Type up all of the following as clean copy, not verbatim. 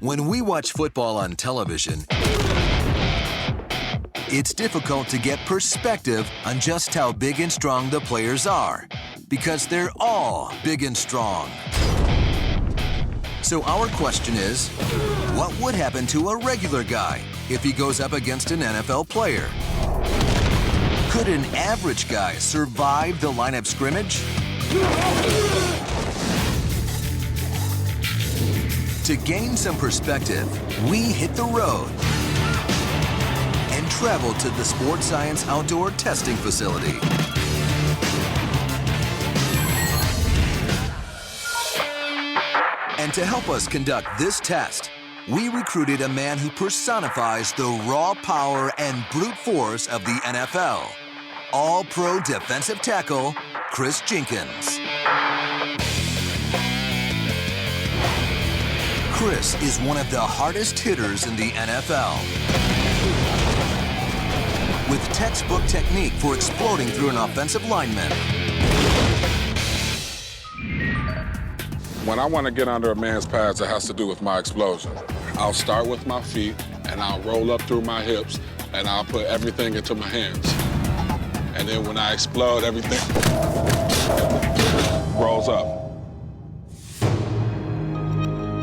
When we watch football on television, it's difficult to get perspective on just how big and strong the players are, because they're all big and strong. So our question is, what would happen to a regular guy if he goes up against an NFL player? Could an average guy survive the line of scrimmage? To gain some perspective, we hit the road and travel to the Sports Science Outdoor Testing Facility. And to help us conduct this test, we recruited a man who personifies the raw power and brute force of the NFL. All-pro defensive tackle, Kris Jenkins. Kris is one of the hardest hitters in the NFL. With textbook technique for exploding through an offensive lineman. When I want to get under a man's pads, it has to do with my explosion. I'll start with my feet, and I'll roll up through my hips, and I'll put everything into my hands. And then when I explode, everything rolls up.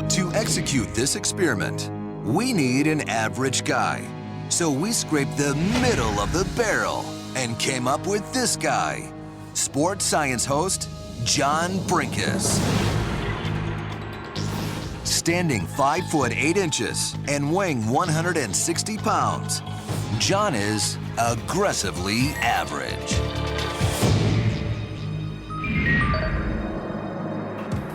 To execute this experiment, we need an average guy. So we scraped the middle of the barrel and came up with this guy, sports science host John Brinkus. Standing 5 foot 8 inches and weighing 160 pounds, John is aggressively average.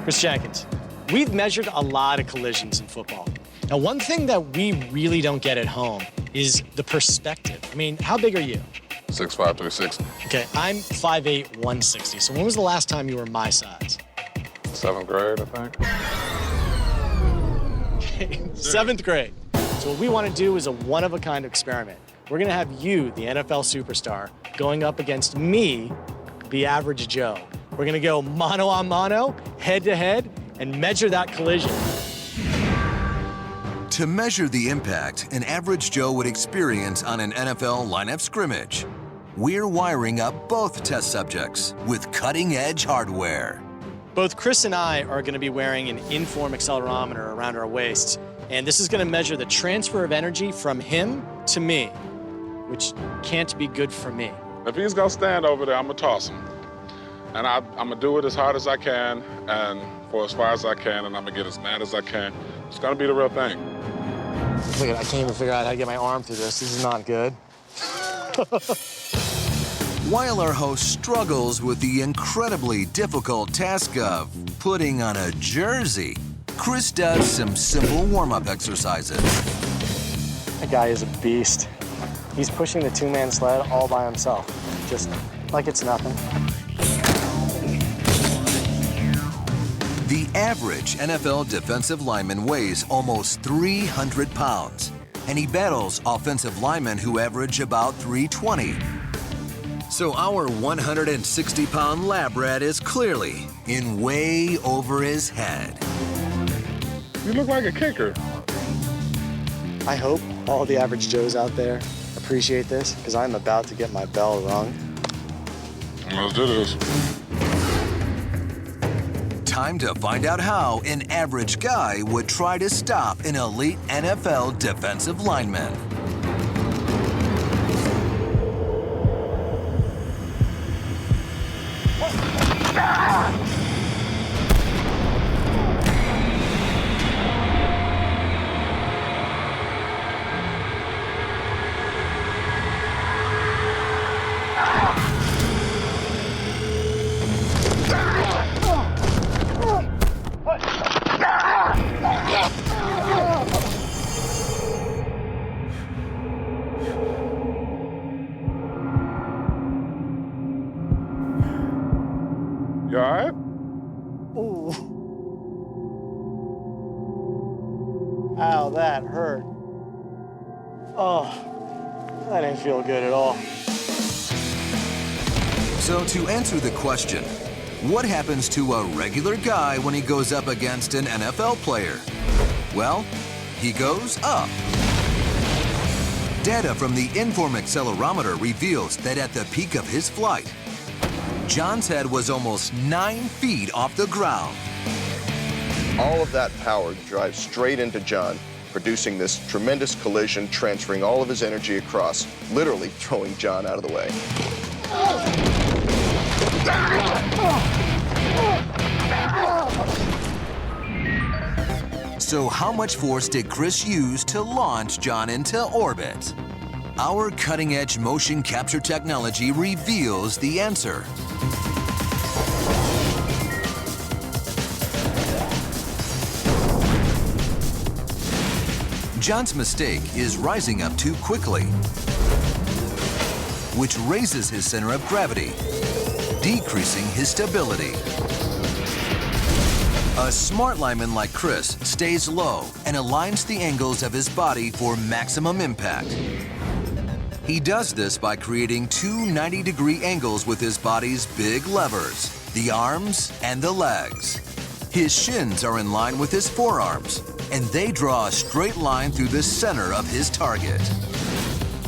Kris Jenkins, we've measured a lot of collisions in football. Now, one thing that we really don't get at home is the perspective. I mean, how big are you? 6'5", 360. Okay, I'm 5'8", 160. So when was the last time you were my size? 7th grade, I think. Okay, 7th grade. So what we want to do is a one-of-a-kind experiment. We're going to have you, the NFL superstar, going up against me, the average Joe. We're going to go mano a mano, head-to-head, and measure that collision. To measure the impact an average Joe would experience on an NFL line-up scrimmage, we're wiring up both test subjects with cutting-edge hardware. Both Kris and I are going to be wearing an in-form accelerometer around our waists, and this is going to measure the transfer of energy from him to me, which can't be good for me. If he's going to stand over there, I'm going to toss him. And I'm going to do it as hard as I can and for as far as I can, and I'm going to get as mad as I can. It's going to be the real thing. Look at, I can't even figure out how to get my arm through this. This is not good. While our host struggles with the incredibly difficult task of putting on a jersey, Kris does some simple warm-up exercises. That guy is a beast. He's pushing the two-man sled all by himself, just like it's nothing. The average NFL defensive lineman weighs almost 300 pounds, and he battles offensive linemen who average about 320. So our 160-pound lab rat is clearly in way over his head. You look like a kicker. I hope all the average Joes out there appreciate this, because I'm about to get my bell rung. Let's do this. Time to find out how an average guy would try to stop an elite NFL defensive lineman. You all right? Ooh. Ow, that hurt. Oh, that didn't feel good at all. So to answer the question, what happens to a regular guy when he goes up against an NFL player? Well, he goes up. Data from the Inform accelerometer reveals that at the peak of his flight, John's head was almost 9 feet off the ground. All of that power drives straight into John, producing this tremendous collision, transferring all of his energy across, literally throwing John out of the way. So how much force did Kris use to launch John into orbit? Our cutting-edge motion capture technology reveals the answer. John's mistake is rising up too quickly, which raises his center of gravity, decreasing his stability. A smart lineman like Kris stays low and aligns the angles of his body for maximum impact. He does this by creating two 90-degree angles with his body's big levers, the arms and the legs. His shins are in line with his forearms, and they draw a straight line through the center of his target.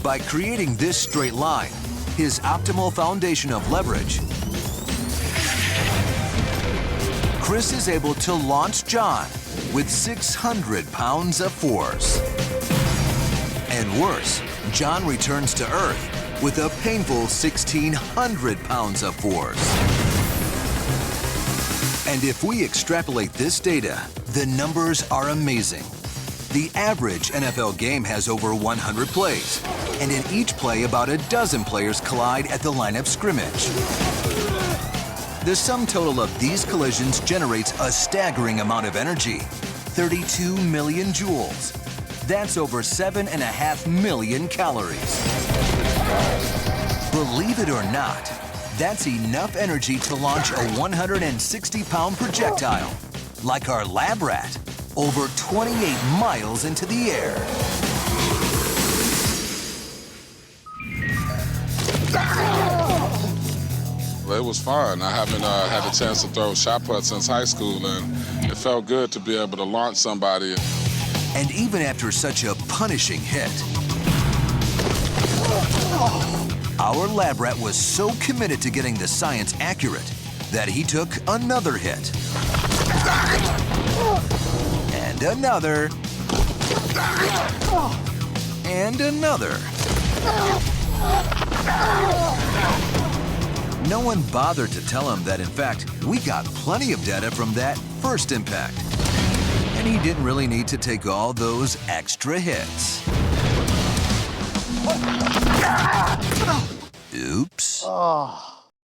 By creating this straight line, his optimal foundation of leverage, Kris is able to launch John with 600 pounds of force. And worse, John returns to Earth with a painful 1,600 pounds of force. And if we extrapolate this data, the numbers are amazing. The average NFL game has over 100 plays, and in each play, about a dozen players collide at the line of scrimmage. The sum total of these collisions generates a staggering amount of energy, 32 million joules. That's over 7.5 million calories. Believe it or not, that's enough energy to launch a 160-pound projectile, like our lab rat, over 28 miles into the air. It was fun. I haven't had a chance to throw shot put since high school, and it felt good to be able to launch somebody. And even after such a punishing hit, our lab rat was so committed to getting the science accurate that he took another hit. And another. And another. No one bothered to tell him that, in fact, we got plenty of data from that first impact. And he didn't really need to take all those extra hits. Oops.